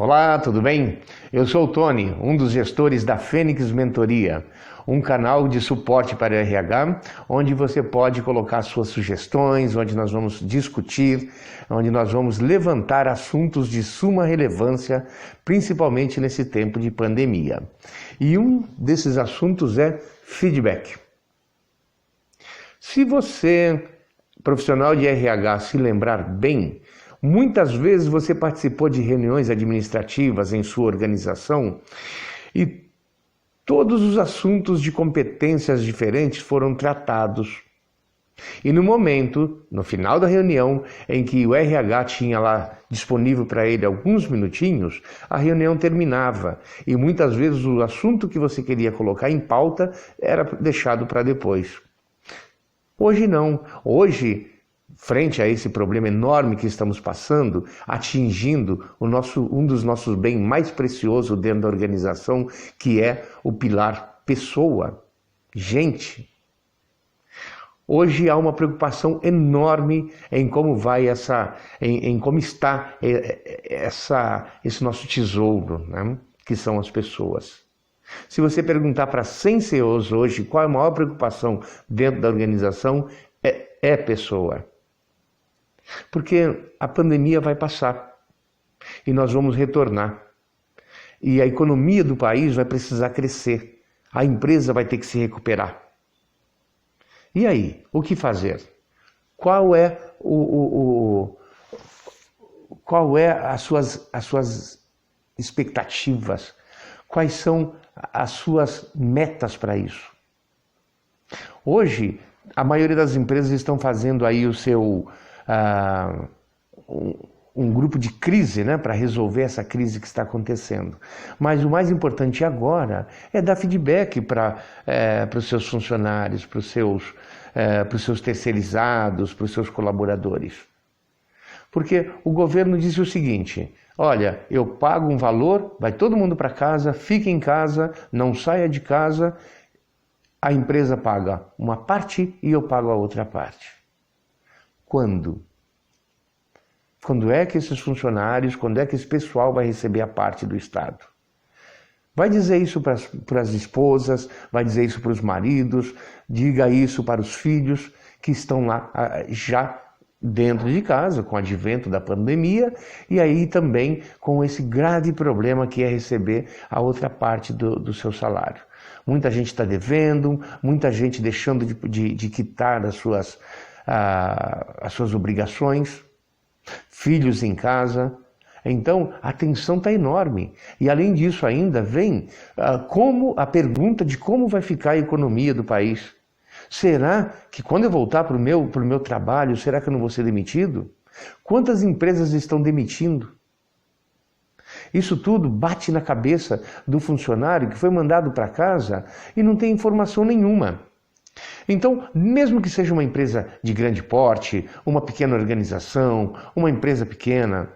Olá, tudo bem? Eu sou o Tony, um dos gestores da Fênix Mentoria, um canal de suporte para o RH, onde você pode colocar suas sugestões, onde nós vamos discutir, onde nós vamos levantar assuntos de suma relevância, principalmente nesse tempo de pandemia. E um desses assuntos é feedback. Se você, profissional de RH, se lembrar bem, muitas vezes você participou de reuniões administrativas em sua organização e todos os assuntos de competências diferentes foram tratados. E no momento, no final da reunião, em que o RH tinha lá disponível para ele alguns minutinhos, a reunião terminava e muitas vezes o assunto que você queria colocar em pauta era deixado para depois. Hoje não. Hoje, frente a esse problema enorme que estamos passando, atingindo um dos nossos bens mais preciosos dentro da organização, que é o pilar pessoa, gente. Hoje há uma preocupação enorme em como vai em como está esse nosso tesouro, né? Que são as pessoas. Se você perguntar para 100 CEOs hoje qual é a maior preocupação dentro da organização, é pessoa. Porque a pandemia vai passar e nós vamos retornar. E a economia do país vai precisar crescer. A empresa vai ter que se recuperar. E aí, o que fazer? Qual é as suas expectativas? Quais são as suas metas para isso? Hoje, a maioria das empresas estão fazendo aí o seu um grupo de crise, né, para resolver essa crise que está acontecendo. Mas o mais importante agora é dar feedback para os seus funcionários, para os seus terceirizados, para os seus colaboradores. Porque o governo disse o seguinte: olha, eu pago um valor, vai todo mundo para casa, fique em casa, não saia de casa, a empresa paga uma parte e eu pago a outra parte. Quando? Quando é que esses funcionários, quando é que esse pessoal vai receber a parte do Estado? Vai dizer isso para as esposas, vai dizer isso para os maridos, diga isso para os filhos que estão lá já dentro de casa, com o advento da pandemia, e aí também com esse grave problema que é receber a outra parte do seu salário. Muita gente está devendo, muita gente deixando de quitar as suas obrigações, filhos em casa. Então a tensão está enorme. E além disso ainda vem a pergunta de como vai ficar a economia do país. Será que quando eu voltar para o meu trabalho, será que eu não vou ser demitido? Quantas empresas estão demitindo? Isso tudo bate na cabeça do funcionário que foi mandado para casa e não tem informação nenhuma. Então, mesmo que seja uma empresa de grande porte, uma pequena organização, uma empresa pequena,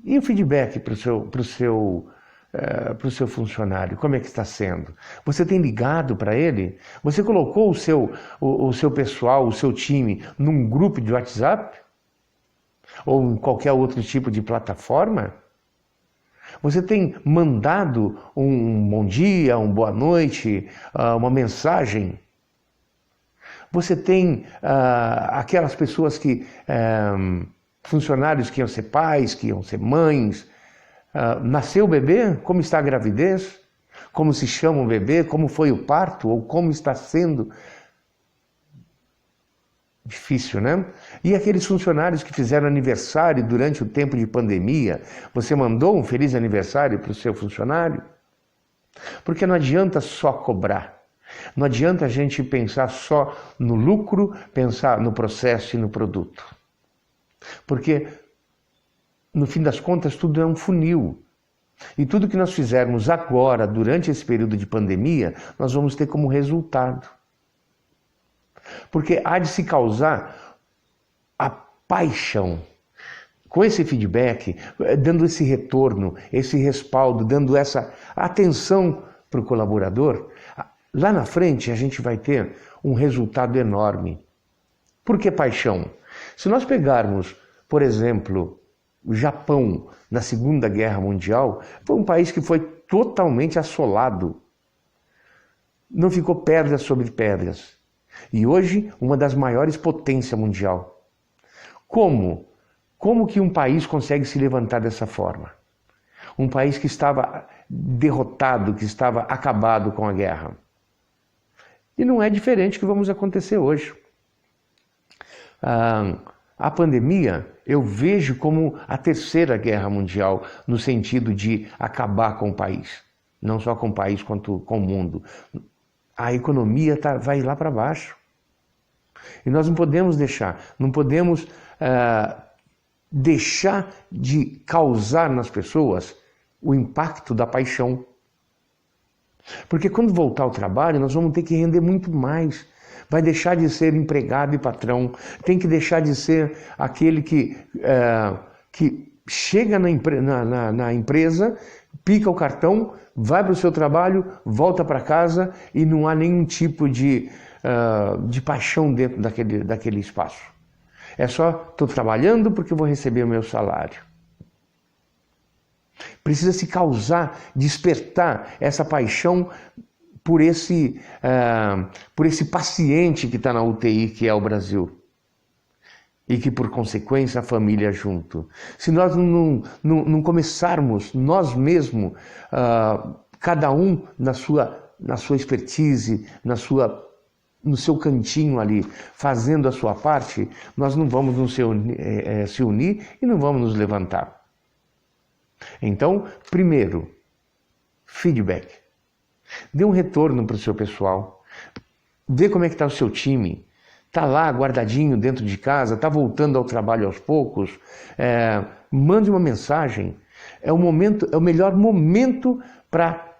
e o feedback para o seu funcionário, como é que está sendo? Você tem ligado para ele? Você colocou o seu pessoal, o seu time, num grupo de WhatsApp? Ou em qualquer outro tipo de plataforma? Você tem mandado um bom dia, uma boa noite, uma mensagem? Você tem aquelas pessoas funcionários que iam ser pais, que iam ser mães. Nasceu o bebê? Como está a gravidez? Como se chama o bebê? Como foi o parto? Ou como está sendo? Difícil, né? E aqueles funcionários que fizeram aniversário durante o tempo de pandemia, você mandou um feliz aniversário para o seu funcionário? Porque não adianta só cobrar. Não adianta a gente pensar só no lucro, pensar no processo e no produto. Porque, no fim das contas, tudo é um funil. E tudo que nós fizermos agora, durante esse período de pandemia, nós vamos ter como resultado. Porque há de se causar a paixão. Com esse feedback, dando esse retorno, esse respaldo, dando essa atenção para o colaborador, lá na frente a gente vai ter um resultado enorme. Por que paixão? Se nós pegarmos, por exemplo, O Japão, na Segunda Guerra Mundial, foi um país que foi totalmente assolado. Não ficou pedras sobre pedras. E hoje, uma das maiores potências mundial. Como? Como que um país consegue se levantar dessa forma? Um país que estava derrotado, que estava acabado com a guerra. E não é diferente do que vamos acontecer hoje. A pandemia eu vejo como a terceira guerra mundial, no sentido de acabar com o país. Não só com o país, quanto com o mundo. A economia vai lá para baixo. E nós não podemos deixar deixar de causar nas pessoas o impacto da paixão. Porque quando voltar ao trabalho, nós vamos ter que render muito mais. Vai deixar de ser empregado e patrão. Tem que deixar de ser aquele que chega na empresa, pica o cartão, vai para o seu trabalho, volta para casa e não há nenhum tipo de paixão dentro daquele espaço. É só, estou trabalhando porque vou receber o meu salário. Precisa se despertar essa paixão por esse paciente que está na UTI, que é o Brasil. E que, por consequência, a família junto. Se nós não começarmos, nós mesmos, cada um na sua expertise, no seu cantinho ali, fazendo a sua parte, nós não vamos se unir e não vamos nos levantar. Então, primeiro, feedback. Dê um retorno para o seu pessoal. Vê como é que está o seu time. Está lá guardadinho dentro de casa, está voltando ao trabalho aos poucos. Mande uma mensagem. É o melhor momento para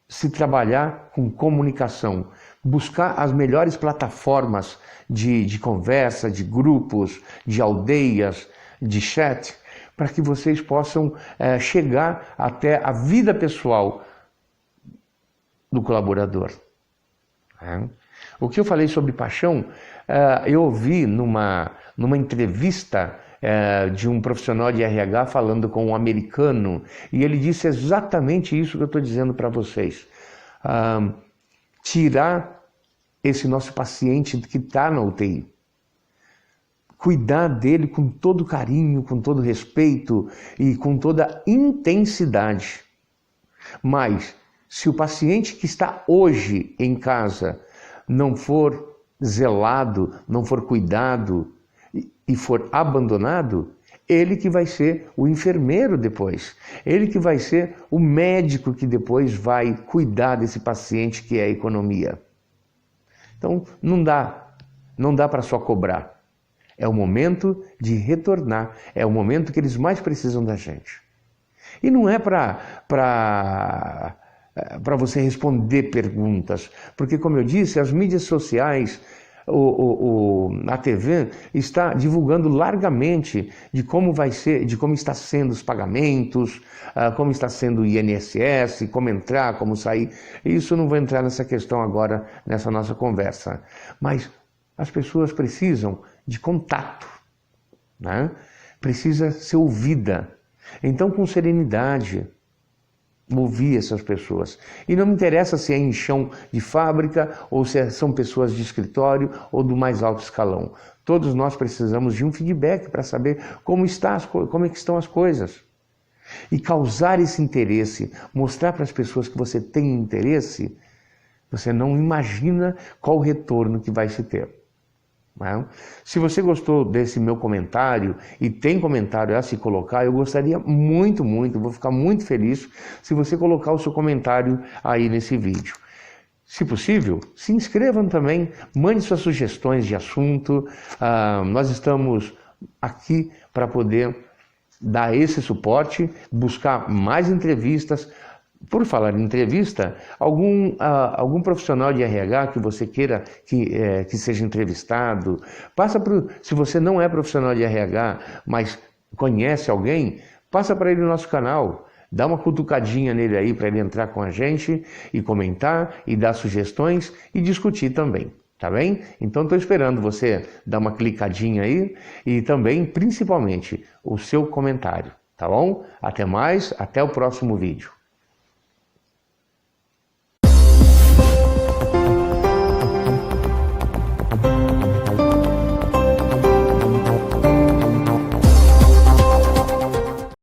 se trabalhar com comunicação. Buscar as melhores plataformas de conversa, de grupos, de aldeias, de chat, para que vocês possam chegar até a vida pessoal do colaborador. O que eu falei sobre paixão, eu ouvi numa entrevista de um profissional de RH falando com um americano, e ele disse exatamente isso que eu estou dizendo para vocês. Tirar esse nosso paciente que está na UTI. Cuidar dele com todo carinho, com todo respeito e com toda intensidade. Mas, se o paciente que está hoje em casa não for zelado, não for cuidado e for abandonado, ele que vai ser o enfermeiro depois. Ele que vai ser o médico que depois vai cuidar desse paciente que é a economia. Então, não dá para só cobrar. É o momento de retornar, é o momento que eles mais precisam da gente. E não é para você responder perguntas, porque, como eu disse, as mídias sociais, a TV está divulgando largamente de como vai ser, de como está sendo os pagamentos, como está sendo o INSS, como entrar, como sair. Isso não vou entrar nessa questão agora, nessa nossa conversa. Mas as pessoas precisam de contato, né? Precisa ser ouvida. Então, com serenidade, ouvir essas pessoas. E não me interessa se é em chão de fábrica ou se são pessoas de escritório ou do mais alto escalão. Todos nós precisamos de um feedback para saber como é que estão as coisas. E causar esse interesse, mostrar para as pessoas que você tem interesse, você não imagina qual o retorno que vai se ter. Não? Se você gostou desse meu comentário e tem comentário a se colocar, eu gostaria muito, vou ficar muito feliz se você colocar o seu comentário aí nesse vídeo. Se possível, se inscrevam também, mande suas sugestões de assunto. Nós estamos aqui para poder dar esse suporte, buscar mais entrevistas. Por falar em entrevista, algum profissional de RH que você queira que seja entrevistado, se você não é profissional de RH, mas conhece alguém, passa para ele o nosso canal, dá uma cutucadinha nele aí para ele entrar com a gente e comentar e dar sugestões e discutir também. Tá bem? Então estou esperando você dar uma clicadinha aí e também, principalmente, o seu comentário. Tá bom? Até mais, até o próximo vídeo.